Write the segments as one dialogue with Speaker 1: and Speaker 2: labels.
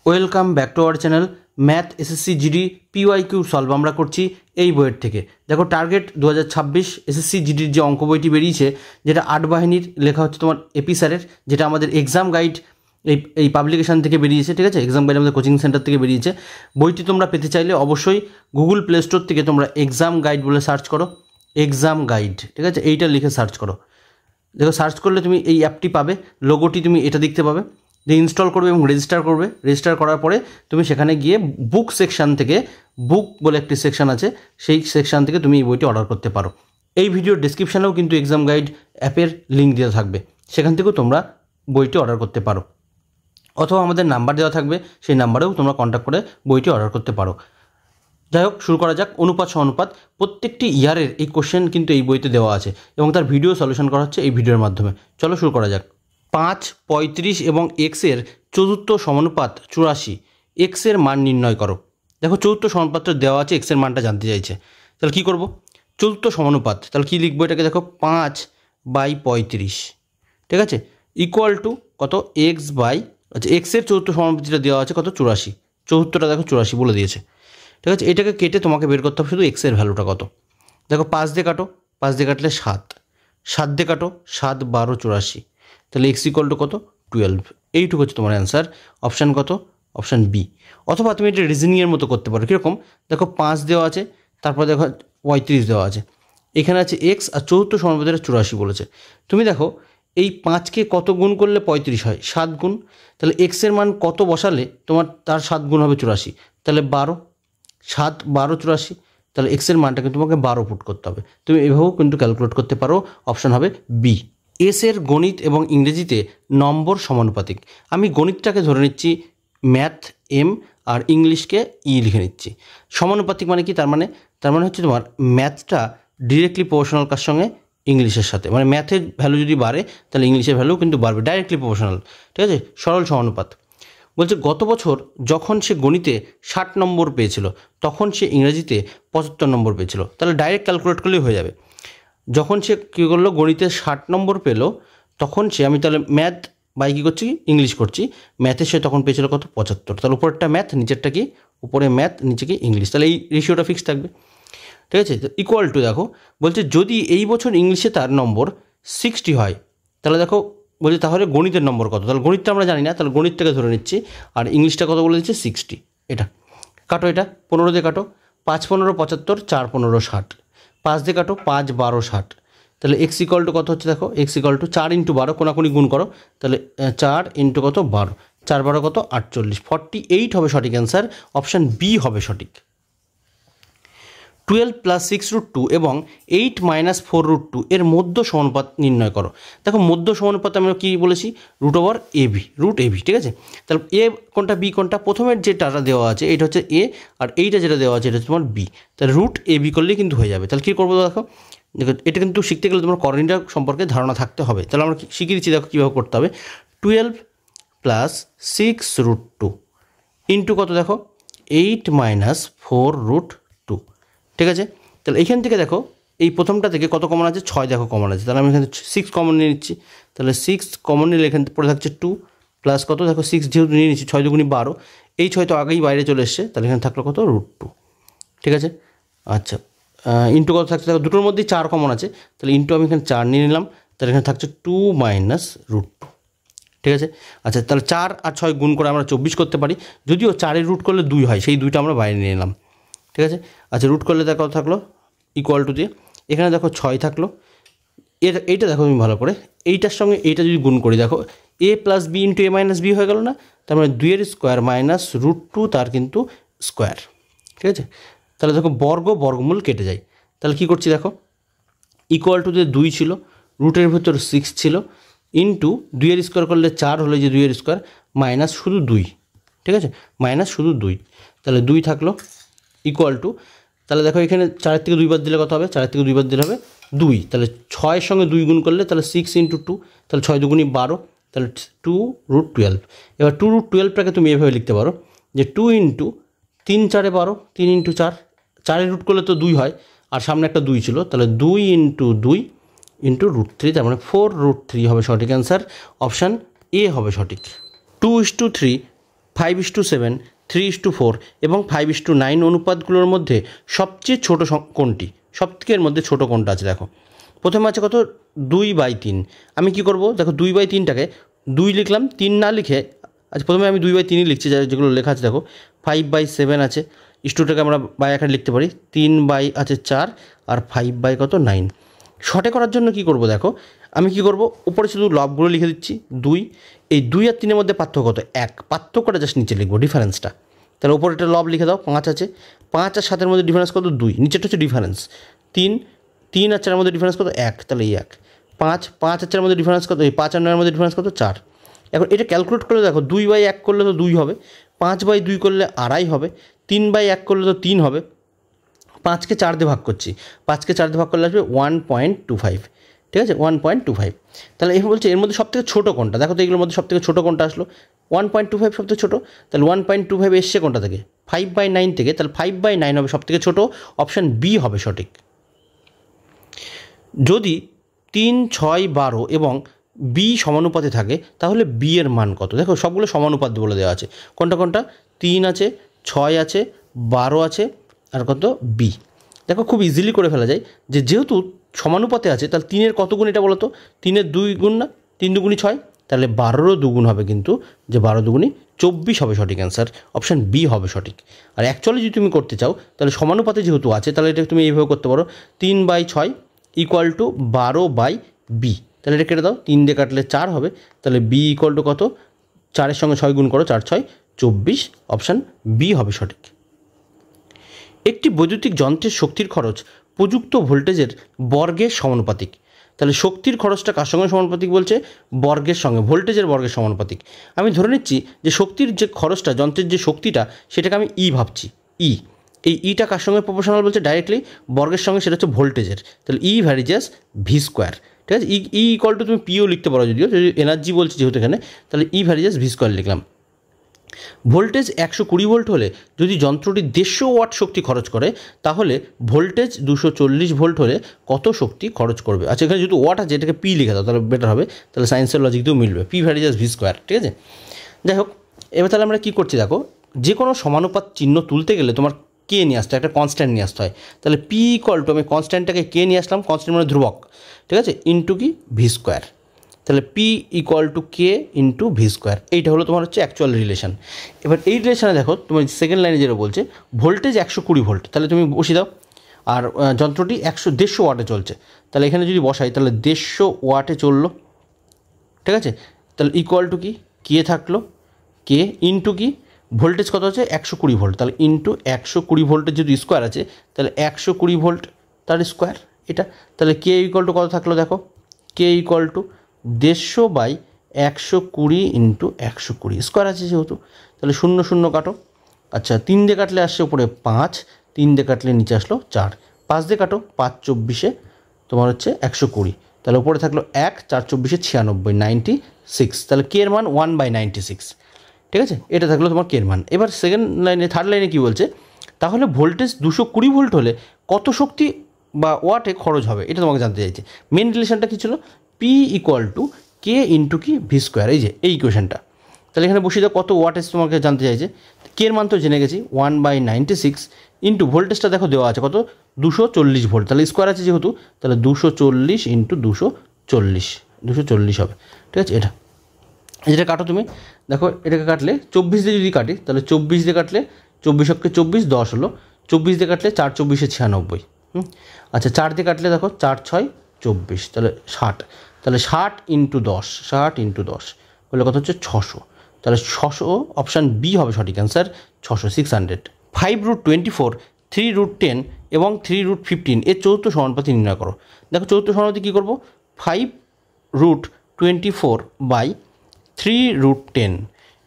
Speaker 1: Welcome back to our channel math SSC GD PYQ solve আমরা করছি এই বইয়ের থেকে। দেখো টার্গেট 2026 এসএসসি জিডির যে অঙ্ক বইটি বেরিয়েছে, যেটা 8 বাহিনীর লেখা হচ্ছে তোমার এপি স্যারের, যেটা আমাদের এক্সাম গাইড এই পাবলিকেশান থেকে বেরিয়েছে, ঠিক আছে। এক্সাম গাইড আমাদের কোচিং সেন্টার থেকে বেরিয়েছে। বইটি তোমরা পেতে চাইলে অবশ্যই গুগল প্লে স্টোর থেকে তোমরা এক্সাম গাইড বলে সার্চ করো, এক্সাম গাইড, ঠিক আছে, এইটা লিখে সার্চ করো। দেখো সার্চ করলে তুমি এই অ্যাপটি পাবে, লোগোটি তুমি এটা দেখতে পাবে। যে ইনস্টল করবে এবং রেজিস্টার করবে, রেজিস্টার করার পরে তুমি সেখানে গিয়ে বুক সেকশান থেকে, বুক বলে একটি সেকশান আছে, সেই সেকশান থেকে তুমি এই বইটি অর্ডার করতে পারো। এই ভিডিওর ডেসক্রিপশানেও কিন্তু এক্সাম গাইড অ্যাপের লিঙ্ক দেওয়া থাকবে, সেখান থেকেও তোমরা বইটি অর্ডার করতে পারো, অথবা আমাদের নাম্বার দেওয়া থাকবে, সেই নাম্বারেও তোমরা কন্ট্যাক্ট করে বইটি অর্ডার করতে পারো। যাই হোক, শুরু করা যাক। অনুপাত সমানুপাত প্রত্যেকটি ইয়ারের এই কোশ্চেন কিন্তু এই বইতে দেওয়া আছে এবং তার ভিডিও সলিউশন করা হচ্ছে এই ভিডিওর মাধ্যমে। চলো শুরু করা যাক। 5, 35 এবং এক্সের চতুর্থ সমানুপাত 84, এক্সের মান নির্ণয় করো। দেখো চতুর্থ সমানুপাতটা দেওয়া আছে, এক্সের মানটা জানতে চাইছে। তাহলে কী করব? চতুর্থ সমানুপাত, তাহলে কী লিখবো এটাকে? দেখো 5/35, ঠিক আছে, ইকুয়াল টু কত? এক্স বাই, আচ্ছা এক্সের চতুর্থ সমানুপাতিটা দেওয়া আছে কত? 84, চতুর্থটা দেখো 84 বলে দিয়েছে, ঠিক আছে। এটাকে কেটে তোমাকে বের করতে হবে শুধু এক্সের ভ্যালুটা কত। দেখো 5 দিয়ে কাটো, 5 দিয়ে কাটলে 7, 7 দিয়ে কাটো, 7 12 84, তাহলে এক্স ইকুয়াল টু কত? 12। এইটুকু হচ্ছে তোমার অ্যান্সার। অপশান কত? Option B. অথবা তুমি এটা রিজনিংয়ের মতো করতে পারো। কীরকম? দেখো 5 দেওয়া আছে, তারপর দেখো 35 দেওয়া আছে, এখানে আছে এক্স, আর চতুর্থ সমানুপাতিটা 84 বলেছে। তুমি দেখো এই 5কে কত গুণ করলে 35 হয়? 7 গুণ। তাহলে এক্সের মান কত বসালে তোমার তার 7 গুণ হবে 84, তাহলে 12, 7 12 84, তাহলে এক্সের মানটা কিন্তু তোমাকে 12 পুট করতে হবে। তুমি এভাবেও কিন্তু ক্যালকুলেট করতে পারো। অপশান হবে বি। এসের গণিত এবং ইংরেজিতে নম্বর সমানুপাতিক। আমি গণিতটাকে ধরে নিচ্ছি ম্যাথ এম, আর ইংলিশকে ই লিখে নিচ্ছি। সমানুপাতিক মানে কি? তার মানে হচ্ছে তোমার ম্যাথটা ডিরেক্টলি প্রপোর্শনাল কার সঙ্গে? ইংলিশের সাথে। মানে ম্যাথের ভ্যালু যদি বাড়ে তাহলে ইংলিশের ভ্যালু কিন্তু বাড়বে, ডাইরেক্টলি প্রপোর্শনাল, ঠিক আছে, সরল সমানুপাত। বলছে গত বছর যখন সে গণিতে 60 নম্বর পেয়েছিল, তখন সে ইংরেজিতে 75 নম্বর পেয়েছিল। তাহলে ডাইরেক্ট ক্যালকুলেট করলেই হয়ে যাবে। যখন সে কী করলো, গণিতে 60 নম্বর পেলো, তখন সে, আমি তাহলে ম্যাথ বাই কী করছি? ইংলিশ করছি। ম্যাথে সে তখন পেয়েছিল কত? 75। তাহলে উপরেরটা ম্যাথ, নিচেরটা কি? উপরে ম্যাথ, নিচে কি? ইংলিশ। তাহলে এই রেশিওটা ফিক্স থাকবে, ঠিক আছে। ইকুয়াল টু, দেখো বলছে যদি এই বছর ইংলিশে তার নম্বর 60 হয়, তাহলে দেখো বলছে তাহলে গণিতের নম্বর কত? তাহলে গণিতটা আমরা জানি না, তাহলে গণিতটাকে ধরে নিচ্ছি, আর ইংলিশটা কত বলে দিচ্ছে? 60। এটা কাটো, এটা 15 দিয়ে কাটো, 5 15 75, 4 15 60, 5 দিয়ে কাটো, 5 12 60, তাহলে এক্স ইকুয়াল টু কত হচ্ছে? দেখো এক্স ইকুয়াল টু 4 × 12, কোনাকুনি গুণ করো, তাহলে 4 × কত? 12, 4 12 কত? 48, 48 হবে সঠিক অ্যান্সার। অপশান বি হবে সঠিক। 12 + 6√2 এবং 8 - 4√2 এর মধ্য সমানুপাত নির্ণয় করো। দেখো মধ্য সমানুপাত আমরা কী বলেছি? √AB, √AB, ঠিক আছে। তাহলে এ কোনটা, বি কোনটা? প্রথমের যেটা দেওয়া আছে এটা হচ্ছে এ, আর এইটা যেটা দেওয়া আছে এটা হচ্ছে তোমার বি। তাহলে √AB করলেই কিন্তু হয়ে যাবে। তাহলে কী করবো? দেখো এটা কিন্তু শিখতে গেলে তোমার করণীয়টা সম্পর্কে ধারণা থাকতে হবে। তাহলে আমরা শিখিয়ে দিচ্ছি, দেখো কীভাবে করতে হবে। 12 + 6√2 ইন্টু কত? দেখো 8 - 4√2, ঠিক আছে। তাহলে এইখান থেকে দেখো এই প্রথমটা থেকে কত কমন আছে? 6 দেখো কমন আছে, তাহলে আমি এখানে 6 কমন নিয়ে নিচ্ছি। তাহলে 6 কমন নিলে এখান থেকে পড়ে থাকছে 2 প্লাস কত? দেখো 6 যেহেতু নিয়ে নিচ্ছি, 6 2 12, এই 6 তো আগেই বাইরে চলে এসছে, তাহলে এখানে থাকলো কত? √2, ঠিক আছে। আচ্ছা, ইন্টু কত থাকছে? দেখো দুটোর মধ্যেই 4 কমন আছে, তাহলে ইন্টু আমি এখানে 4 নিয়ে নিলাম, তাহলে এখানে থাকছে 2 - √2, ঠিক আছে। আচ্ছা, তাহলে 4 আর 6 গুণ করে আমরা 24 করতে পারি, যদিও 4-এর রুট করলে 2 হয়, সেই 2টা আমরা বাইরে নিয়ে নিলাম, ঠিক আছে। আচ্ছা, রুট করলে দেখো কত থাকলো? ইকুয়াল টু দিয়ে এখানে দেখো 6 থাকলো। এইটা দেখো তুমি ভালো করে, এইটার সঙ্গে এইটা যদি গুণ করি, দেখো a + b × a - b হয়ে গেল না? তার মানে 2-এর স্কোয়ার মাইনাস √2 তার কিন্তু স্কোয়ার, ঠিক আছে। তাহলে দেখো বর্গমূল কেটে যায়। তাহলে কী করছি? দেখো ইকুয়াল টু দিয়ে 2 ছিল, রুটের ভিতর 6 ছিল, ইন্টু 2-এর স্কোয়ার করলে 4 হলো, যে 2-এর স্কোয়ার মাইনাস শুধু 2, ঠিক আছে, মাইনাস শুধু 2, তাহলে 2 থাকলো ইকুয়াল টু, তাহলে দেখো এখানে 4-এর থেকে 2 বাদ দিলে কত হবে? 4-এর থেকে 2 বাদ দিলে হবে 2, তাহলে 6-এর সঙ্গে 2 গুণ করলে তাহলে 6 × 2, তাহলে 6 2 × 12, তাহলে 2√12। এবার 2√12টাকে তুমি এভাবে লিখতে পারো যে 2 × 3 4 12, 3 × 4, 4-এর রুট করলে তো 2 হয়, আর সামনে একটা 2 ছিল, তাহলে 2 × 2 × √3, তার মানে 4√3 হবে সঠিক অ্যান্সার। অপশান এ হবে সঠিক। 2:3 5:7, 3:4 এবং 5:9 অনুপাতগুলোর মধ্যে সবচেয়ে ছোটো কোনটি? সবথেকে এর মধ্যে ছোটো কোনটা আছে দেখো। প্রথমে আছে কত? 2/3। আমি কি করব দেখো, 2/3টাকে 2 লিখলাম, 3 না লিখে, আচ্ছা প্রথমে আমি 2/3ই লিখছি, যেগুলো লেখা আছে দেখো। 5/7 আছে, ইস্টুটাকে আমরা বাই আকারে লিখতে পারি, 3/4 আর 5/9। শর্টে করার জন্য কি করব দেখো, আমি কি করব, উপরে শুধু লবগুলো লিখে দিচ্ছি 2। এই 2 আর 3-এর মধ্যে পার্থক্য কত? 1। পার্থক্যটা জাস্ট নিচে লিখবো, ডিফারেন্সটা। তাহলে উপরে একটা লব লিখে দাও, 5 আছে, 5 আর 7-এর মধ্যে ডিফারেন্স কত? 2। নিচেটা হচ্ছে ডিফারেন্স 3, 3 আর 4-এর মধ্যে ডিফারেন্স কত? 1, তাহলে এই 1। 5 আর 4-এর মধ্যে ডিফারেন্স কত? এই 5 আর 9-এর মধ্যে ডিফারেন্স কত? 4। এখন এটা ক্যালকুলেট করলে দেখো, 2/1 করলে তো 2 হবে, 5/2 করলে 2.5 হবে, 3/1 করলে তো 3 হবে। 5কে 4 দিয়ে ভাগ করছি, 5কে 4 দিয়ে ভাগ করলে আসবে 1.25। ঠিক আছে, 1.25। তাহলে এখানে বলছে এর মধ্যে সবথেকে ছোটো কোনটা? দেখো তো এগুলোর মধ্যে সবথেকে ছোটো কোনটা আসলো? 1.25 সবথেকে ছোটো। তাহলে 1.25 এসছে কোনটা থেকে? 5/9 থেকে। তাহলে 5/9 হবে সবথেকে ছোটো, অপশান বি হবে সঠিক। যদি 3, 6, 12 এবং বি সমানুপাতে থাকে তাহলে বি এর মান কত? দেখো সবগুলো সমানুপাত বলে দেওয়া আছে। কোনটা কোনটা? 3 আছে, 6 আছে, 12 আছে, আর কত? বি। দেখো খুব ইজিলি করে ফেলা যায়, যেহেতু সমানুপাতে আছে তাহলে 3-এর কত গুণ এটা বলো তো? 3-এর 2 গুণ না, 3 2 6, তাহলে 12-রও 2 গুণ হবে, কিন্তু যে 12 2 24 হবে সঠিক অ্যান্সার, অপশান বি হবে সঠিক। আর অ্যাকচুয়ালি যদি তুমি করতে চাও তাহলে সমানুপাতে যেহেতু আছে তাহলে এটা তুমি এইভাবে করতে পারো, 3/6 = 12/বি। তাহলে এটা কেটে দাও, 3 দিয়ে কাটলে 4 হবে, তাহলে বি = কত? 4-এর সঙ্গে 6 গুণ করো, 4 6 24, অপশান বি হবে সঠিক। একটি বৈদ্যুতিক যন্ত্রের শক্তির খরচ প্রযুক্ত ভোল্টেজের বর্গের সমানুপাতিক। তাহলে শক্তির খরচটা কার সঙ্গে সমানুপাতিক বলছে? বর্গের সঙ্গে, ভোল্টেজের বর্গের সমানুপাতিক। আমি ধরে নিচ্ছি যে শক্তির যে খরচটা, যন্ত্রের যে শক্তিটা, সেটাকে আমি ই ভাবছি। এই ইটা কার সঙ্গে প্রপোর্শনাল বলছে? ডাইরেক্টলি বর্গের সঙ্গে, সেটা হচ্ছে ভোল্টেজের। তাহলে ই ভ্যারিজেস ভি স্কোয়ার। ঠিক আছে, ই = তুমি পিও লিখতে পারো, যদিও যদি এনার্জি বলছে যেহেতু এখানে, তাহলে ই ভ্যারিজেস ভি স্কোয়ার লিখলাম। ভোল্টেজ 120 ভোল্ট হলে যদি যন্ত্রটি 150 ওয়াট শক্তি খরচ করে, তাহলে ভোল্টেজ 240 ভোল্ট হলে কত শক্তি খরচ করবে? আচ্ছা এখানে যেহেতু ওয়াট আছে, এটাকে পি লিখে দাও, তাহলে বেটার হবে, তাহলে সায়েন্সের লজিক দিয়েও মিলবে, পি ভ্যারিজেস ভি স্কোয়ার। ঠিক আছে, যাই হোক, এবার তাহলে আমরা কী করছি দেখো, যে কোনো সমানুপাত চিহ্ন তুলতে গেলে তোমার কে নিয়ে আসতে হয়, একটা কনস্ট্যান্ট নিয়ে আসতে হয়। তাহলে পি = আমি কনস্ট্যান্টটাকে কে নিয়ে আসলাম, কনস্ট্যান্ট মানে ধ্রুবক, ঠিক আছে, ইন্টু কি? V square. তাহলে পি = কে ইন্টু ভি স্কোয়ার। এইটা হলো তোমার হচ্ছে অ্যাকচুয়াল রিলেশন। এবার এই রিলেশনে দেখো, তোমার সেকেন্ড লাইনে যেটা বলছে ভোল্টেজ 120 ভোল্ট, তাহলে তুমি বসিয়ে দাও, আর যন্ত্রটি 150 ওয়াটে চলছে, তাহলে এখানে যদি বসাই তাহলে 150 ওয়াটে চললো। ঠিক আছে, তাহলে = কি? কে থাকলো, কে ইন্টু কি? ভোল্টেজ কত আছে? 120 ভোল্ট, তাহলে ইন্টু 120 ভোল্টের যদি স্কোয়ার আছে তাহলে 120 ভোল্ট তার স্কোয়ার এটা। তাহলে কে = কত থাকলো দেখো, কে = 150/120 ইন্টু 120 স্কোয়ার আছে যেহেতু, তাহলে 0 0 কাটো। আচ্ছা 3 দিয়ে কাটলে আসছে উপরে 5, 3 দিয়ে কাটলে নিচে আসলো 4, 5 দিয়ে কাটো, 5 24 তোমার হচ্ছে 120, তাহলে উপরে থাকলো 1, 4 24 96, 96, তাহলে কে এর মান 1/96। ঠিক আছে, এটা থাকলো তোমার কে এর মান। এবার সেকেন্ড লাইনে, থার্ড লাইনে কী বলছে, তাহলে ভোল্টেজ 220 ভোল্ট হলে কত শক্তি বা ওয়াটে খরচ হবে, এটা তোমাকে জানতে চাইছে। মেন রিলেশনটা কী ছিল? পি = কে ইন্টু কি? V square. এই যে এই ইকুয়েশনটা, তাহলে এখানে বসিয়ে দাও, কত ওয়াটেজ তোমাকে জানতে চাইছে। কে এর মান তো জেনে গেছি, 1/96 ইন্টু ভোল্টেজটা দেখো দেওয়া আছে কত? 240 ভোল্ট, তাহলে স্কোয়ার আছে যেহেতু, তাহলে 240 ইন্টু 240 হবে। ঠিক আছে, যেটা কাটো তুমি দেখো, এটাকে কাটলে 24 দিয়ে যদি কাটি তাহলে 24 দিয়ে কাটলে 24 × 24 10 হলো, 24 দিয়ে কাটলে 4 24 96। আচ্ছা 4 দিয়ে কাটলে দেখো 4 6 24, তাহলে 60, তাহলে 60 ইন্টু 10, 60 ইন্টু 10 বলে কত হচ্ছে? 600, তাহলে 600, অপশান বি হবে সঠিক অ্যান্সার, 600, 600। 5√24, 3√10 এবং 3√15 এর চতুর্থ সমানুপাতি নির্ণয় করো। দেখো চতুর্থ সমানুপাতি কী করবো, 5√24/3√10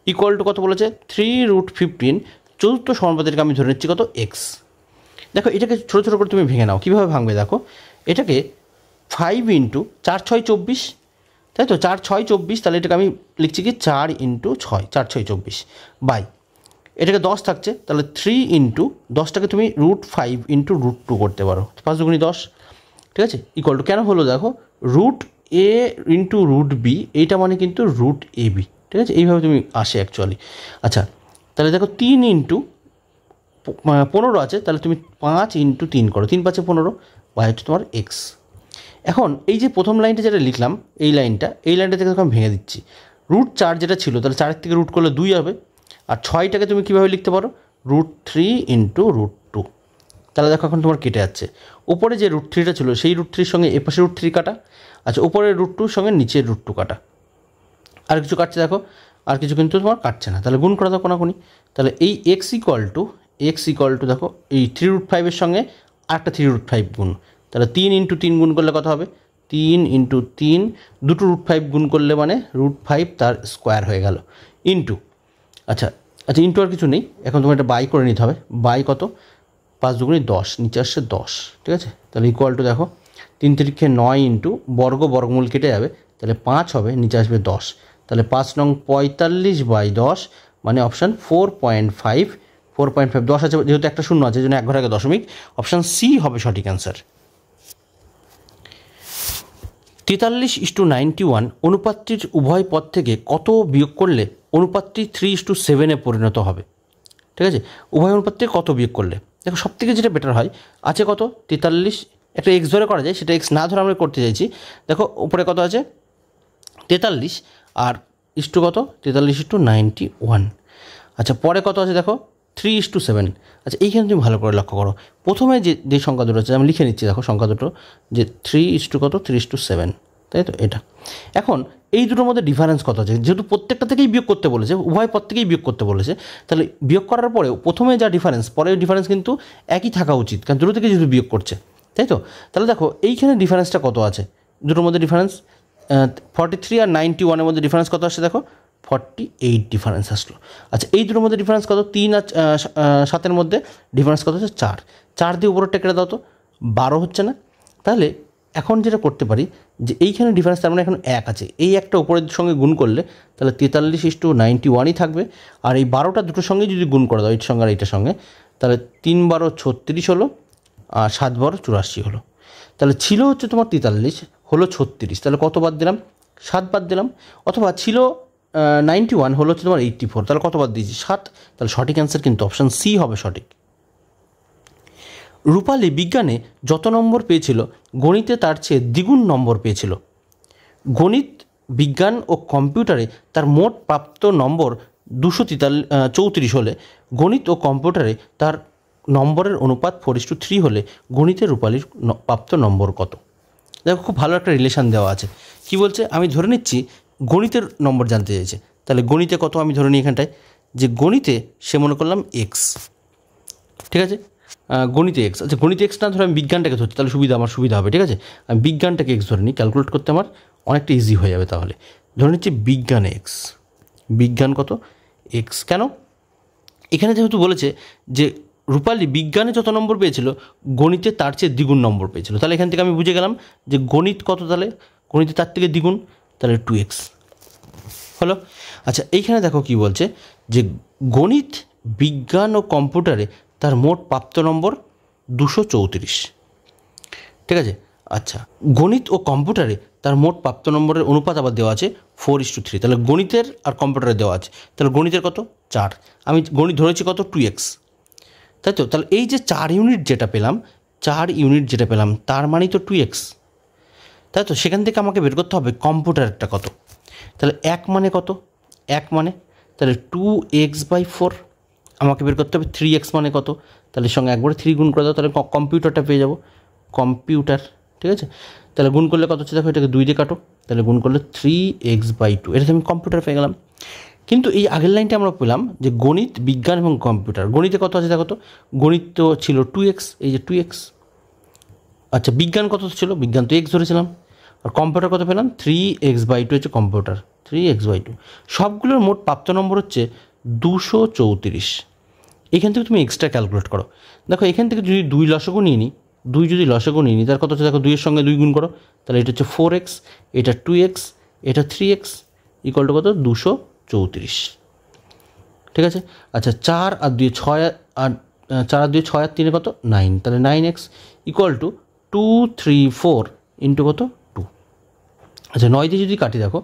Speaker 1: = কত বলেছে? 3√15। চতুর্থ সমানুপাতিকে আমি ধরে নিচ্ছি কত? এক্স। দেখো এটাকে ছোটো ছোটো করে তুমি ভেঙে নাও, কীভাবে ভাঙবে দেখো, এটাকে 5 ইন্টু 4 6 24, তাই তো, 4 6 24, তাহলে এটাকে আমি লিখছি কি 4 ইন্টু 6, 4 6 24 বাই, এটাকে 10 থাকছে, তাহলে 3 ইন্টু 10টাকে তুমি √5 ইন্টু √2 করতে পারো, 5 2 10। ঠিক আছে, = কেন হলো দেখো, √a ইন্টু √b, এইটা মানে কিন্তু √ab। ঠিক আছে, এইভাবে তুমি আসে অ্যাকচুয়ালি। আচ্ছা, তাহলে দেখো 3 ইন্টু 15 আছে, তাহলে তুমি 5 ইন্টু 3 করো, 3 5 15 বা হচ্ছে তোমার এক্স। এখন এই যে প্রথম লাইনটা যেটা লিখলাম, এই লাইনটা থেকে আমি ভেঙে দিচ্ছি। √4 যেটা ছিল, তাহলে 4 থেকে রুট করলে 2 হবে। আর 6টাকে তুমি কীভাবে লিখতে পারো, √3 ইন্টু √2। তাহলে দেখো এখন তোমার কেটে যাচ্ছে। ওপরে যে √3টা ছিল সেই √3 সঙ্গে এপাশে √3 কাটা, আচ্ছা উপরের √2 সঙ্গে নিচের √2 কাটা। আর কিছু কাটছে দেখো, আর কিছু কিন্তু তোমার কাটছে না, তাহলে গুণ করা দাও কোনাকুনি। তাহলে এই এক্স ইকুয়াল টু দেখো এই 3√5 সঙ্গে আরেকটা 3√5 গুণ, তাহলে 3 ইন্টু 3 গুণ করলে কত হবে, 3 ইন্টু 3, দুটো √5 গুণ করলে মানে √5 তার স্কোয়ার হয়ে গেল, ইন্টু আচ্ছা ইন্টু আর কিছু নেই, এখন তোমার এটা বাই করে নিতে হবে। বাই কত, 5 দুগুণে 10, নিচে আসছে 10, ঠিক আছে। তাহলে ইকুয়াল টু দেখো 3 3 9 ইন্টু বর্গমূল কেটে যাবে, তাহলে 5 হবে, নিচে আসবে 10, তাহলে 5 নং 45/10 মানে অপশান 4.5। 10 আছে যেহেতু একটা শূন্য আছে, জন্য 1 ঘর আগে দশমিক, অপশান সি হবে সঠিক অ্যান্সার। 43:91 অনুপাতটির উভয় পদ থেকে কত বিয়োগ করলে অনুপাতটি 3:7 পরিণত হবে, ঠিক আছে। উভয় অনুপাত থেকে কত বিয়োগ করলে, দেখো সব থেকে যেটা বেটার হয়, আছে কত 43, একটা এক্স ধরে করা যায়, সেটা এক্স না ধরে আমরা করতে চাইছি। দেখো উপরে কত আছে 43, আর ইস্টু কত 43:91। আচ্ছা পরে কত আছে দেখো 3:7। আচ্ছা এইখানে তুমি ভালো করে লক্ষ্য করো, প্রথমে যে সংখ্যা দুটো আছে আমি লিখে নিচ্ছি, দেখো সংখ্যা দুটো যে 3:7, তাই তো এটা। এখন এই দুটোর মধ্যে ডিফারেন্স কত আছে, যেহেতু প্রত্যেকটা থেকেই বিয়োগ করতে বলেছে, উভয় পদ থেকেই বিয়োগ করতে বলেছে, তাহলে বিয়োগ করার পরেও প্রথমে যা ডিফারেন্স পরের ডিফারেন্স কিন্তু একই থাকা উচিত, কারণ দুটো থেকে যেহেতু বিয়োগ করছে, তাই তো। তাহলে দেখো এইখানে ডিফারেন্সটা কত আছে, দুটোর মধ্যে ডিফারেন্স 43 আর 91-এর মধ্যে ডিফারেন্স কত আসছে দেখো 48 ডিফারেন্স আসলো। আচ্ছা এই দুটোর মধ্যে ডিফারেন্স কত, 3 আর 7-এর মধ্যে ডিফারেন্স কত হচ্ছে 4, 4 দিয়ে উপরেরটা কেটে দাও তো 12 হচ্ছে না। তাহলে এখন যেটা করতে পারি যে এইখানে ডিফারেন্স তার মানে এখন 1 আছে, এই একটা উপরের সঙ্গে গুণ করলে তাহলে 43:91ই থাকবে। আর এই 12টা দুটোর সঙ্গে যদি গুণ করে দাও, এইটার সঙ্গে আর এইটার সঙ্গে, তাহলে 3 12 36 হলো, আর 7 12 84 হলো। তাহলে ছিল হচ্ছে তোমার 43, হলো 36, তাহলে কত বাদ দিলাম 7 বাদ দিলাম। অথবা ছিল 91, হলো হচ্ছে তোমার 84, তাহলে কত বাদ দিয়েছি 7, তাহলে সঠিক অ্যান্সার কিন্তু অপশান সি হবে সঠিক। রূপালী বিজ্ঞানে যত নম্বর পেয়েছিল গণিতে তার চেয়ে দ্বিগুণ নম্বর পেয়েছিল। গণিত, বিজ্ঞান ও কম্পিউটারে তার মোট প্রাপ্ত নম্বর 234 হলে গণিত ও কম্পিউটারে তার নম্বরের অনুপাত 4:3 হলে গণিতে রূপালীর প্রাপ্ত নম্বর কত। দেখো খুব ভালো একটা রিলেশান দেওয়া আছে, কি বলছে আমি ধরে নিচ্ছি গণিতের নম্বর জানতে চাইছে, তাহলে গণিতে কত আমি ধরে নিই এখানটায়, যে গণিতে সে মনে করলাম এক্স, ঠিক আছে, গণিতে এক্স। আচ্ছা গণিতে এক্স না ধরে আমি বিজ্ঞানটাকে ধরছি, তাহলে আমার সুবিধা হবে, ঠিক আছে। আমি বিজ্ঞানটাকে এক্স ধরে নিই, ক্যালকুলেট করতে আমার অনেকটা ইজি হয়ে যাবে। তাহলে ধরে নিচ্ছি বিজ্ঞান এক্স, বিজ্ঞান কত এক্স। কেন, এখানে যেহেতু বলেছে যে রূপালী বিজ্ঞানে যত নম্বর পেয়েছিল গণিতে তার চেয়ে দ্বিগুণ নম্বর পেয়েছিল, তাহলে এখান থেকে আমি বুঝে গেলাম যে গণিত কত, তাহলে গণিতে তার থেকে দ্বিগুণ, তাহলে 2x হলো। আচ্ছা এইখানে দেখো কি বলছে যে গণিত, বিজ্ঞান ও কম্পিউটারে তার মোট প্রাপ্ত নম্বর 234, ঠিক আছে। আচ্ছা গণিত ও কম্পিউটারে তার মোট প্রাপ্ত নম্বরের অনুপাত আবার দেওয়া আছে 4:3, তাহলে গণিতের আর কম্পিউটারে দেওয়া আছে, তাহলে গণিতের কত 4, আমি গণিত ধরেছি কত 2x, তাই তো। তাহলে এই যে 4 ইউনিট যেটা পেলাম তার মানেই তো 2x, তাই তো। সেখান থেকে আমাকে বের করতে হবে কম্পিউটারটা কত, তাহলে 1 মানে কত, 1 মানে তাহলে 2x/4, আমাকে বের করতে হবে 3x মানে কত, তাহলে সঙ্গে একবারে 3 গুণ করে দাও, তাহলে কম্পিউটারটা পেয়ে যাবো, কম্পিউটার, ঠিক আছে। তাহলে গুণ করলে কত হচ্ছে দেখো, এটাকে 2 দিয়ে কাটো, তাহলে গুণ করলে 3x/2, এটাতে আমি কম্পিউটার পেয়ে গেলাম। কিন্তু এই আগের লাইনটা আমরা পেলাম যে গণিত, বিজ্ঞান এবং কম্পিউটার, গণিতে কত আছে দেখো তো, গণিত তো ছিল 2x, এই যে 2x। আচ্ছা বিজ্ঞান কত ছিল, বিজ্ঞান তো x ধরেছিলাম, আর কম্পিউটার কত পেলাম 3x/2 হচ্ছে কম্পিউটার, 3x/2। সবগুলোর মোট প্রাপ্ত নম্বর হচ্ছে 234। এখান থেকে তুমি এক্সট্রা ক্যালকুলেট করো, দেখো এখান থেকে যদি 2 লসাগু নিয়ে নিই, 2 যদি লসাগু নিয়ে নিই তার কত হচ্ছে দেখো, 2 এর সঙ্গে 2 গুণ করো, তাহলে এটা হচ্ছে 4x, এটা 2x, এটা 3x, ইকুয়াল টু কত 234, ঠিক আছে। আচ্ছা 4 আর 2 6, আর 4 আর 2 6 আর 3 কত 9, তাহলে 9x ইকুয়াল টু 234 ইন্টু কত 2, আচ্ছা 9 দিয়ে যদি কাটি দেখো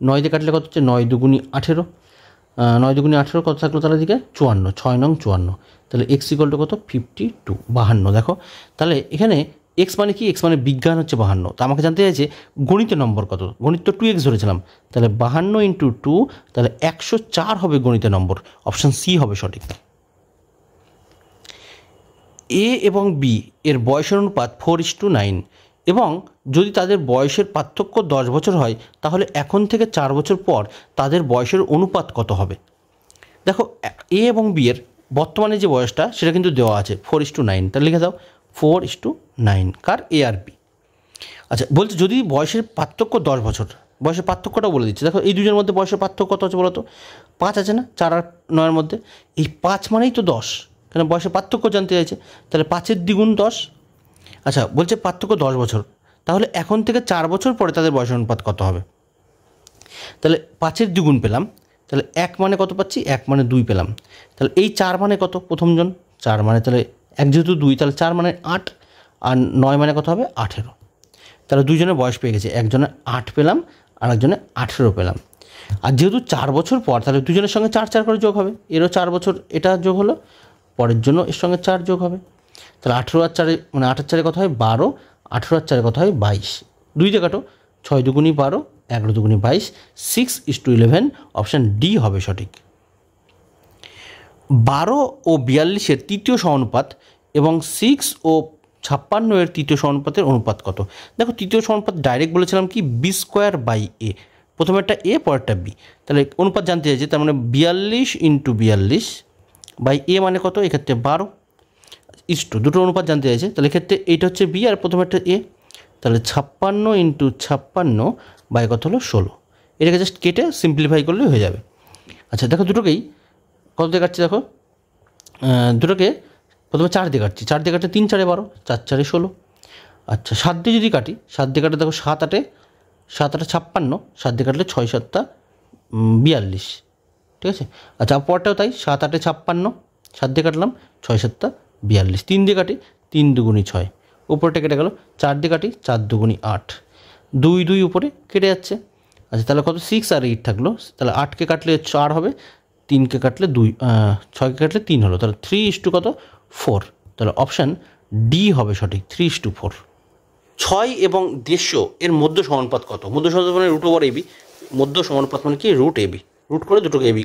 Speaker 1: 9 দিয়ে কাটলে কত হচ্ছে 9 দুগুণি 18, 9 দুগুণি 18 কত থাকলো তাহলে দিকে 54, 6 নং 54, তাহলে এক্স ইকুয়াল টু কত 52, 52। দেখো তাহলে এখানে এক্স মানে কি, এক্স মানে বিজ্ঞান হচ্ছে 52, তো আমাকে জানতে চাইছে গণিত নম্বর কত, গণিত তো 2x ধরেছিলাম, তাহলে 52 × 2 তাহলে 104 হবে গণিতের নম্বর, অপশান সি হবে সঠিক। এ এবং বি এর বয়সের অনুপাত 4:9 এবং যদি তাদের বয়সের পার্থক্য 10 বছর হয় তাহলে এখন থেকে 4 বছর পর তাদের বয়সের অনুপাত কত হবে। দেখো এ এবং বি এর বর্তমানে যে বয়সটা সেটা কিন্তু দেওয়া আছে 4:9, তাহলে লিখে দাও 4:9 কার, এ আর বি। আচ্ছা বলছে যদি বয়সের পার্থক্য 10 বছর, বয়সের পার্থক্যটাও বলে দিচ্ছে। দেখো এই দুজনের মধ্যে বয়সের পার্থক্য কত আছে বলো তো, 5 আছে না, 4 আর 9-এর মধ্যে, এই 5 মানেই তো 10, কেন বয়সের পার্থক্য জানতে চাইছে, তাহলে 5-এর দ্বিগুণ 10। আচ্ছা বলছে পার্থক্য 10 বছর, তাহলে এখন থেকে 4 বছর পরে তাদের বয়সের অনুপাত কত হবে, তাহলে 5-এর দ্বিগুণ পেলাম, তাহলে 1 মানে কত পাচ্ছি, 1 মানে 2 পেলাম, তাহলে এই 4 মানে কত, প্রথমজন 4 মানে তাহলে 1 যেহেতু 2 তাহলে 4 মানে 8, আর 9 মানে কত হবে 18, তাহলে দুইজনের বয়স পেয়ে গেছে, একজনের 8 পেলাম আর একজনের 18 পেলাম। আর যেহেতু 4 বছর পর তাহলে দুজনের সঙ্গে 4 4 করে যোগ হবে, এরও 4 বছর এটা যোগ হলো, পরের জন্য এর সঙ্গে 4 যোগ হবে, তাহলে 18 আর 4 মানে 8 আর 4 কত হয় 12, 18 আর 4 কত হয় 22, 2 দিয়ে কাটো, 6 দুগুণি 12, 11 দুগুণি 22, 6:11, অপশান ডি হবে সঠিক। 12 ও 42-এর তৃতীয় সমানুপাত এবং 6 ও 56-এর তৃতীয় সমানুপাতের অনুপাত কত। দেখো তৃতীয় সমানুপাত ডাইরেক্ট বলেছিলাম কি b²/a, প্রথমে একটা এ পরেরটা বি, তাহলে অনুপাত জানতে চাইছে, তার মানে 42 × 42/a মানে কত, এক্ষেত্রে 12, দুটো অনুপাত জানতে চাইছে, তাহলে এক্ষেত্রে এইটা হচ্ছে বি আর প্রথমে একটা এ, তাহলে 56 × 56 কত হলো 16, এটাকে জাস্ট কেটে সিম্পলিফাই করলে হয়ে যাবে। আচ্ছা দেখো দুটোকেই কত দিয়ে কাটছি, দেখো দুটোকে প্রথমে 4 দিয়ে কাটছি, 4 দিয়ে কাটলে 3 4 12, 4 4 16। আচ্ছা 7 দিয়ে যদি কাটি, 7 দিয়ে কাটলে দেখো 7 8 56, 7 দিয়ে কাটলে 6 7 42, ঠিক আছে। আচ্ছা পরটাও তাই, 7 8 56, 7 দিয়ে কাটলাম, 6 7 42, 3 দিয়ে কাটি, 3 দুগুণি 6, উপরটা কেটে গেল, 4 দিয়ে কাটি, 4 দুগুণি 8, 2 2 উপরে কেটে যাচ্ছে। আচ্ছা তাহলে কত 6 আর 8 থাকলো, তাহলে 8কে কাটলে 4 হবে, 3কে কাটলে 2, 6কে কাটলে 3 হলো, তাহলে 3 কত 4, তাহলে অপশান ডি হবে সঠিক, 3:4। 6 এবং 150 এর মধ্য সমানুপাত কত, মধ্য সমানুপাত মানে √এবি, মধ্য সমানুপাত মানে কি √এবি, রুট করে দুটোকে এবি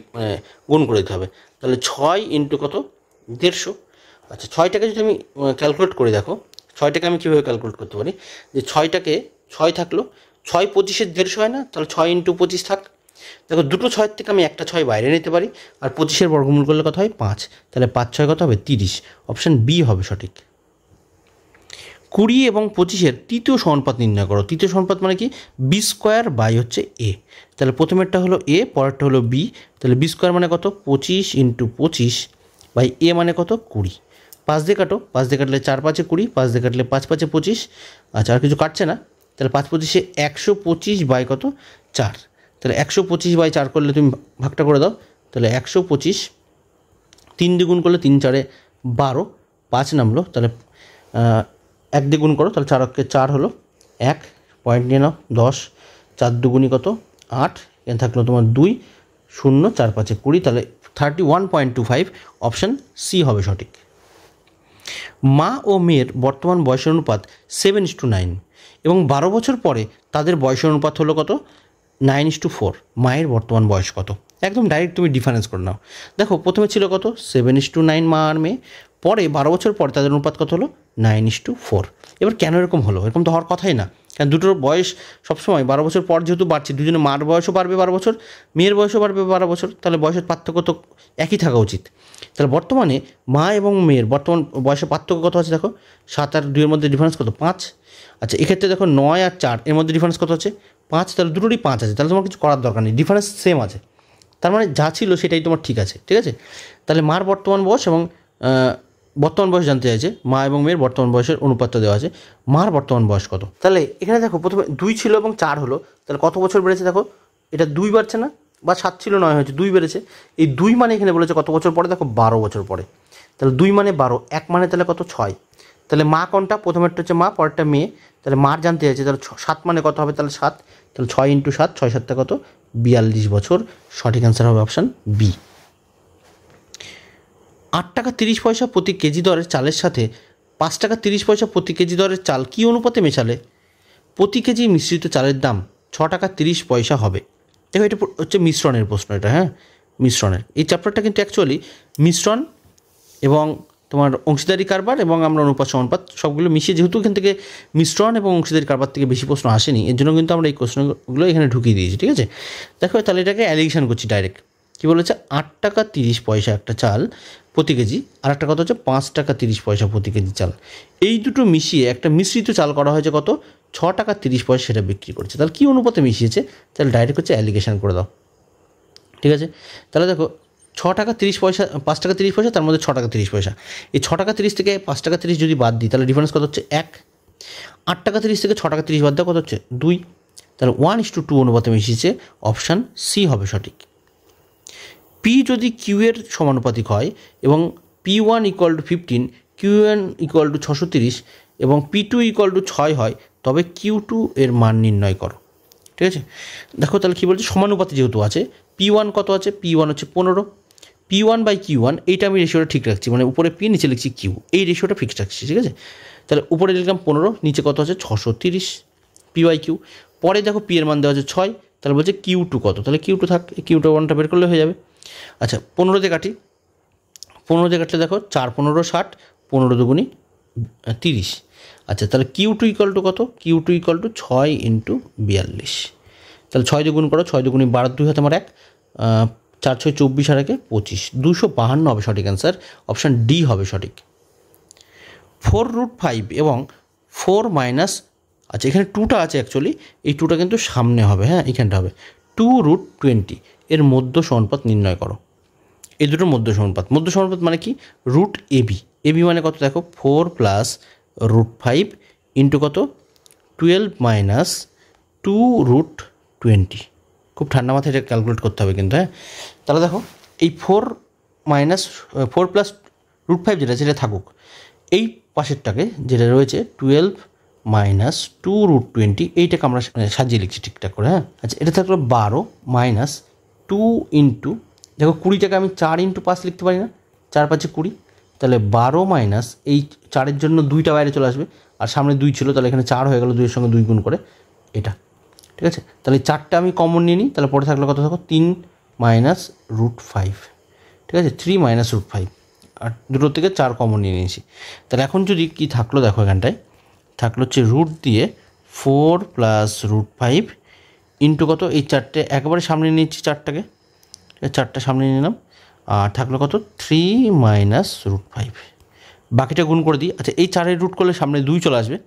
Speaker 1: গুণ করে দিতে হবে, তাহলে 6 × কত 150। আচ্ছা 6টাকে যদি আমি ক্যালকুলেট করে দেখো, 6টাকে আমি কীভাবে ক্যালকুলেট করতে পারি, যে 6টাকে 6 থাকলো, 6 25-এর 150 হয় না, তাহলে 6 × 25 থাক, দেখো দুটো 6-এর থেকে আমি একটা 6 বাইরে নিতে পারি, আর 25-এর বর্গমূল করলে কত হয় 5, তাহলে 5 6 কত হবে 30, অপশান বি হবে সঠিক। 20 এবং 25-এর তৃতীয় সমানুপাত নির্ণয় করো, তৃতীয় সমানুপাত মানে কি b² হচ্ছে a, তাহলে প্রথমেরটা হলো a পরেরটা হলো b, তাহলে b² মানে কত 25 × 25/a মানে কত 20, 5 দিয়ে কাটো, 5 দিয়ে কাটলে 4 5 20, 5 দিয়ে কাটলে 5 5 25, আচ্ছা আর কিছু কাটছে না, তাহলে 5 25-এ 125 কত 4, তাহলে 125/4 করলে তুমি ভাগটা করে দাও, তাহলে 125, 3 দ্বিগুণ করলে 3 4 12, 5 নামলো, তাহলে 1 দিয়ে গুণ করো, তাহলে 4 অক্ষে 4 হলো, 1 পয়েন্ট নিয়ে নাও 10, 4 দুগুণি কত 8, এখানে থাকলো তোমার 2 0 4 5 20, তাহলে 31.25, অপশান সি হবে সঠিক। মা ও মেয়ের বর্তমান বয়সের অনুপাত 7:9 এবং 12 বছর পরে তাদের বয়সের অনুপাত হলো কত 9:4, মায়ের বর্তমান বয়স কত, একদম ডাইরেক্ট তুমি ডিফারেন্স করে নাও। দেখো প্রথমে ছিল কত 7:9 মা আর মেয়ে, পরে 12 বছর পরে তাদের অনুপাত কত হলো 9:4। এবার কেন এরকম হলো, এরকম তো হওয়ার কথাই না, কারণ দুটোর বয়স সবসময় 12 বছর পর যেহেতু বাড়ছে, দুজনে মার বয়সও বাড়বে 12 বছর, মেয়ের বয়সও বাড়বে 12 বছর, তাহলে বয়সের পার্থক্য তো একই থাকা উচিত। তাহলে বর্তমানে মা এবং মেয়ের বর্তমান বয়সের পার্থক্য কত আছে দেখো, 7 আর 2-এর মধ্যে ডিফারেন্স কত 5, আচ্ছা এক্ষেত্রে দেখো 9 আর 4 এর মধ্যে ডিফারেন্স কত আছে 5, তাহলে দুটোরই 5 আছে, তাহলে তোমার কিছু করার দরকার নেই, ডিফারেন্স সেম আছে, তার মানে যা ছিল সেটাই তোমার ঠিক আছে, ঠিক আছে। তাহলে মার বর্তমান বয়স এবং বর্তমান বয়স জানতে চাইছে, মা এবং মেয়ের বর্তমান বয়সের অনুপাতটা দেওয়া আছে, মার বর্তমান বয়স কত, তাহলে এখানে দেখো প্রথমে 2 ছিল এবং 4 হলো, তাহলে কত বছর বেড়েছে দেখো, এটা 2 বাড়ছে না, বা 7 ছিল 9 হয়েছে 2 বেড়েছে, এই 2 মানে এখানে বলেছে কত বছর পরে দেখো 12 বছর পরে, তাহলে 2 মানে 12, 1 মানে তাহলে কত 6, তাহলে মা কোনটা, প্রথমেরটা হচ্ছে মা পরেরটা মেয়ে, তাহলে মার জানতে চাইছে, তাহলে 7 মানে কত হবে, তাহলে 7, তাহলে 6 × 7, 6 7 কত 42 বছর, সঠিক অ্যান্সার হবে অপশান বি। 8 টাকা 30 পয়সা প্রতি কেজি দরের চালের সাথে 5 টাকা 30 পয়সা প্রতি কেজি দরের চাল কী অনুপাতে মেশালে প্রতি কেজি মিশ্রিত চালের দাম 6 টাকা 30 পয়সা হবে? দেখো এটা হচ্ছে মিশ্রণের প্রশ্ন, এটা হ্যাঁ মিশ্রণের। এই চ্যাপ্টারটা কিন্তু অ্যাকচুয়ালি মিশ্রণ এবং তোমার অংশীদারি কারবার এবং আমরা অনুপাত সমানুপাত সবগুলো মিশিয়ে, যেহেতু এখান থেকে মিশ্রণ এবং অংশীদারি কারবার থেকে বেশি প্রশ্ন আসেনি, এর জন্য কিন্তু আমরা এই প্রশ্নগুলো এখানে ঢুকিয়ে দিয়েছি। ঠিক আছে, দেখো তাহলে এটাকে অ্যালিগেশন করছি ডাইরেক্ট। কী বলেছে? 8 টাকা 30 পয়সা একটা চাল প্রতি কেজি, আর একটা কথা হচ্ছে 5 টাকা 30 পয়সা প্রতি কেজি চাল, এই দুটো মিশিয়ে একটা মিশ্রিত চাল করা হয়েছে কত 6 টাকা 30 পয়সা, সেটা বিক্রি করছে। তাহলে কী অনুপাতে মিশিয়েছে? তাহলে ডাইরেক্ট হচ্ছে অ্যালিগেশন করে দাও। ঠিক আছে, তাহলে দেখো 6 টাকা 30 পয়সা, 5 টাকা 30 পয়সা, তার মধ্যে 6 টাকা 30 পয়সা, এই 6 টাকা 30 থেকে 5 টাকা 30 যদি বাদ দিই তাহলে ডিফারেন্স কত হচ্ছে 1। 8 টাকা 30 থেকে 6 টাকা 30 বাদ দেওয়া কত হচ্ছে 2। তাহলে 1:2 অনুপাতে মিশিয়েছে, অপশান সি হবে সঠিক। পি যদি কিউ এর সমানুপাতিক হয় এবং P1 = 15, Q1 = 630 এবং P2 = 6 হয়, তবে Q2 এর মান নির্ণয় করো। ঠিক আছে, দেখো তাহলে কী বলছে, সমানুপাতি যেহেতু আছে, P1 কত আছে? P1 হচ্ছে 15, P1/Q1, এইটা আমি রেশিওটা ঠিক রাখছি, মানে উপরে P নিচে লিখছি Q, এই রেশিওটা ফিক্সড রাখছি। ঠিক আছে, তাহলে উপরে লিখলাম 15, নিচে কত আছে 630 P/Q। পরে দেখো P এর মান দেওয়া আছে 6, তাহলে বলছে Q2 কত? তাহলে Q2 থাক, Q2 1টা বের করলে হয়ে যাবে। আচ্ছা 15 দিয়ে কাটি, 15 দিয়ে কাটলে দেখো 4 15 60, 15 দুগুণি 30। আচ্ছা তাহলে Q2 = কত? Q2 = 6 × 42। তাহলে 6 দিয়ে গুণ করো, 6 দুগুণি 12, 2 হাতে আমার 1, 4 6 24 আর 1 25, 252 হবে সঠিক অ্যান্সার, অপশান ডি হবে সঠিক। 4√5 এবং 4 মাইনাস, আচ্ছা এখানে 2টা আছে অ্যাকচুয়ালি, এই 2টা কিন্তু সামনে হবে, হ্যাঁ এখানটা হবে 2√20 এর মধ্য সমানুপাত নির্ণয় করো। এই দুটোর মধ্য সমানুপাত, মধ্য সমানুপাত মানে কি? √AB, AB মানে কত দেখো 4 + √5 ইন্টু কত 12 মাইনাস 2√20। খুব ঠান্ডা মাথায় এটা ক্যালকুলেট করতে হবে কিন্তু, হ্যাঁ। তাহলে দেখো এই 4 + √5 যেটা সেটা থাকুক, এই পাশেরটাকে যেটা রয়েছে 12 মাইনাস 2√20, এইটাকে আমরা সাজিয়ে লিখছি ঠিকঠাক করে, হ্যাঁ। আচ্ছা এটা থাকলো 12 মাইনাস 2 ইন্টু, দেখো 20টাকে আমি 4 × 5 লিখতে পারি না, 4 5 20, তাহলে 12 মাইনাস এই 4-এর জন্য 2টা বাইরে চলে আসবে, আর সামনে 2 ছিল, তাহলে এখানে 4 হয়ে গেল, 2-এর সঙ্গে 2 গুণ করে এটা। ঠিক আছে, তাহলে 4টা আমি কমন নিয়ে নিই, তাহলে পরে থাকলো কত থাকো 3 মাইনাস √5। ঠিক আছে, 3 মাইনাস √5, আর দুটোর থেকে 4 কমন নিয়ে নিয়েছি। তাহলে এখন যদি কি থাকলো দেখো, এখানটায় থাকলো হচ্ছে রুট দিয়ে 4 + √5 ইন্টু কত, এই 4টে একবারে সামনে নিচ্ছি, 4টাকে 4টা সামনে নিলাম, আর থাকলো কত 3 মাইনাস √5, বাকিটা গুণ করে দিই। আচ্ছা এই 4-এর রুট করলে সামনে 2 চলে আসবে,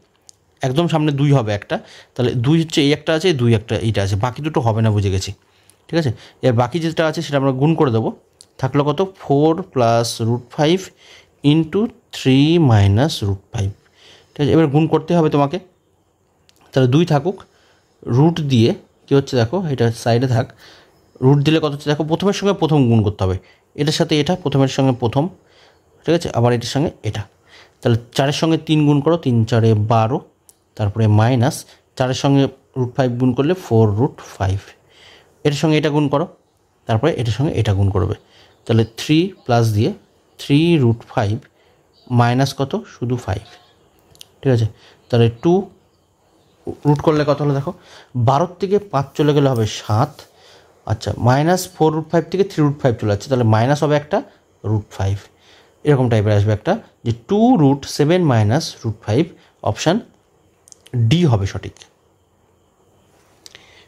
Speaker 1: একদম সামনে 2 হবে একটা, তাহলে 2 হচ্ছে এই একটা আছে, 2 একটা এইটা আছে, বাকি দুটো হবে না, বুঝে গেছি। ঠিক আছে, এর বাকি যেটা আছে সেটা আমরা গুণ করে দেবো, থাকলো কত 4 + √5 ইন্টু 3 মাইনাস √5। ঠিক আছে, এবার গুণ করতে হবে তোমাকে, তাহলে 2 থাকুক, রুট দিয়ে কী হচ্ছে দেখো, এটা সাইডে থাক, রুট দিলে কত হচ্ছে দেখো, প্রথমের সঙ্গে প্রথম গুণ করতে হবে, এটার সাথে এটা, প্রথমের সঙ্গে প্রথম, ঠিক আছে, আবার এটার সঙ্গে এটা, তাহলে 4-এর সঙ্গে 3 গুণ করো, 3 4 12, তারপরে মাইনাস 4-এর সঙ্গে √5 গুণ করলে 4√5, এটার সঙ্গে এটা গুণ করো, তারপরে এটার সঙ্গে এটা গুণ করবে, তাহলে 3 প্লাস দিয়ে 3√5 মাইনাস কত শুধু 5। ঠিক আছে, তাহলে 2 রুট করলে কত হলো দেখো, 12 থেকে 5 চলে গেলে হবে 7। আচ্ছা মাইনাস 4√5 থেকে 3√5 চলে যাচ্ছে, তাহলে মাইনাস হবে একটা √5, এরকম টাইপের আসবে একটা, যে 2√7 মাইনাস √5, অপশান ডি হবে সঠিক।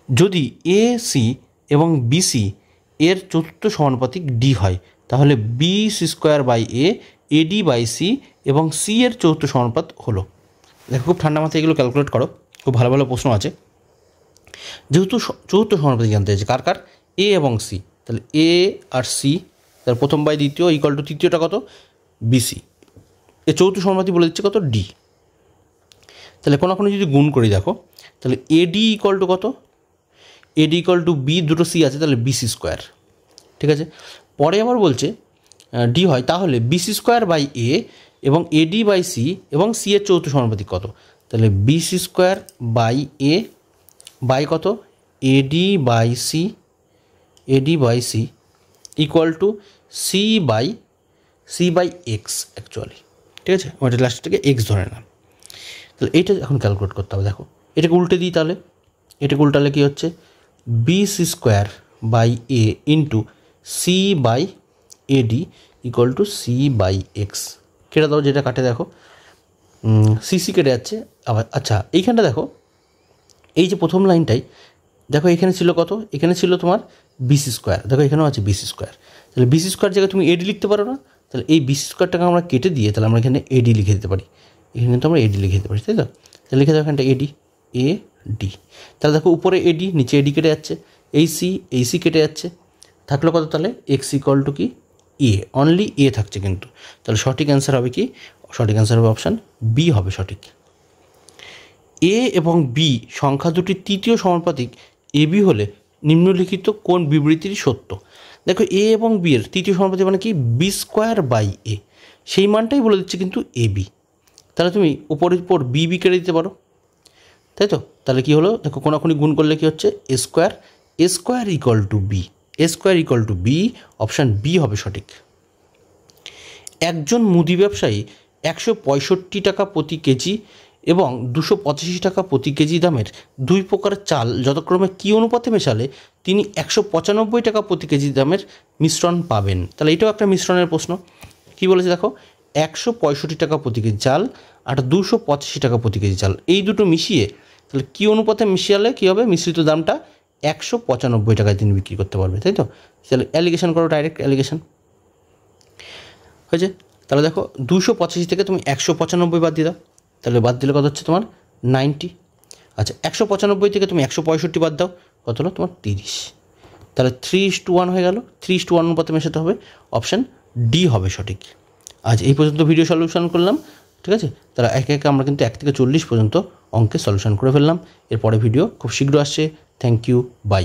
Speaker 1: যদি AC এবং BC এর চতুর্থ সমানুপাতিক ডি হয়, তাহলে BC² AD/C এবং C এর চতুর্থ সমানুপাত হলো। দেখো খুব ঠান্ডা মাথায় এগুলো ক্যালকুলেট করো, খুব ভালো ভালো প্রশ্ন আছে। যেহেতু চতুর্থ সমানুপাতিক জানতে হয়েছে কার কার, A এবং C, তাহলে A আর C, তার প্রথম/দ্বিতীয় = তৃতীয়টা কত BC, এর চতুর্থ সমানুপাতিক বলে দিচ্ছে কত D। তাহলে কোনো যদি গুণ করি দেখো, তাহলে AD = কত, AD = B, দুটো C আছে, তাহলে BC²। ঠিক আছে, পরে আবার বলছে ডি হয়, তাহলে BC² এবং AD/C এবং C এর চতুর্থ সমানুপাতিক কত, তাহলে BC² কত AD by C equal to C by X actually, ঠিক আছে, ওইটা লাস্টটাকে এক্স ধরে না। তাহলে এইটা এখন ক্যালকুলেট করতে হবে। দেখো এটাকে উল্টে দিই, তাহলে এটাকে উল্টালে কী হচ্ছে, B C square by A into C by AD equal to C by X. কেটে দাও, যেটা কাটে দেখো সিসি কেটে যাচ্ছে আবার। আচ্ছা এইখানটা দেখো, এই যে প্রথম লাইনটাই দেখো, এখানে ছিল কত, এখানে ছিল তোমার বিসি স্কোয়ার, দেখো এখানেও আছে বিসি স্কোয়ার। তাহলে বিসি স্কোয়ার জায়গায় তুমি এডি লিখতে পারো না, তাহলে এই বিসি স্কোয়ারটাকে আমরা কেটে দিয়ে তাহলে আমরা এখানে এডি লিখে দিতে পারি, এখানে কিন্তু আমরা এডি লিখে দিতে পারি, তাই তো। তাহলে লিখে দেবো এখানটা এডি, এ ডি। তাহলে দেখো উপরে এডি, নিচে এডি কেটে যাচ্ছে, এই সি কেটে যাচ্ছে, থাকলো কত, তাহলে এক্স ইকুয়াল টু কি এ, অনলি এ থাকছে কিন্তু। তাহলে সঠিক অ্যান্সার হবে কি, সঠিক অ্যান্সার হবে অপশান বি হবে সঠিক। এ এবং বি সংখ্যা দুটির তৃতীয় সমানুপাতিক এ বি হলে নিম্নলিখিত কোন বিবৃতিটি সত্য। দেখো এ এবং বি এর তৃতীয় সমানুপাতিক মানে কি, বি স্কোয়ার বাই এ, সেই মানটাই বলে দিচ্ছে কিন্তু এ বি। তাহলে তুমি উপরের উপর বি কেটে দিতে পারো, তাই তো। তাহলে কী হলো, দেখো কোনাকুনি গুণ করলে কী হচ্ছে, A square equal to B, option B হবে সঠিক। একজন মুদি ব্যবসায়ী 165 টাকা প্রতি কেজি এবং 285 টাকা প্রতি কেজি দামের দুই প্রকার চাল যথাক্রমে কী অনুপাতে মেশালে তিনি 195 টাকা প্রতি কেজি দামের মিশ্রণ পাবেন। তাহলে এটাও একটা মিশ্রণের প্রশ্ন। কী বলেছে দেখো, 165 টাকা প্রতি কেজি চাল আর 285 টাকা প্রতি কেজি চাল, এই দুটো মিশিয়ে তাহলে কী অনুপাতে মিশিয়ালে কী হবে, মিশ্রিত দামটা 195 টাকায় তিনি বিক্রি করতে পারবে, তাই তো। তাহলে অ্যালিগেশন করো, ডাইরেক্ট অ্যালিগেশন হয়েছে। তাহলে দেখো 285 থেকে তুমি 195 বাদ দিয়ে দাও, তাহলে বাদ দিলে কত হচ্ছে তোমার 90। আচ্ছা 195 থেকে তুমি 165 বাদ দাও, কত হলো তোমার 30। তাহলে 3:1 হয়ে গেল, 3:1 অনুপাতে মেশাতে হবে, অপশান ডি হবে সঠিক। আজ এই পর্যন্ত ভিডিও সলিউশন করলাম, ঠিক আছে। তাহলে একে একে আমরা কিন্তু 1 থেকে 40 পর্যন্ত অঙ্কের সলিউশন করে ফেললাম। এরপরে ভিডিও খুব শীঘ্র আসছে। Thank you, by.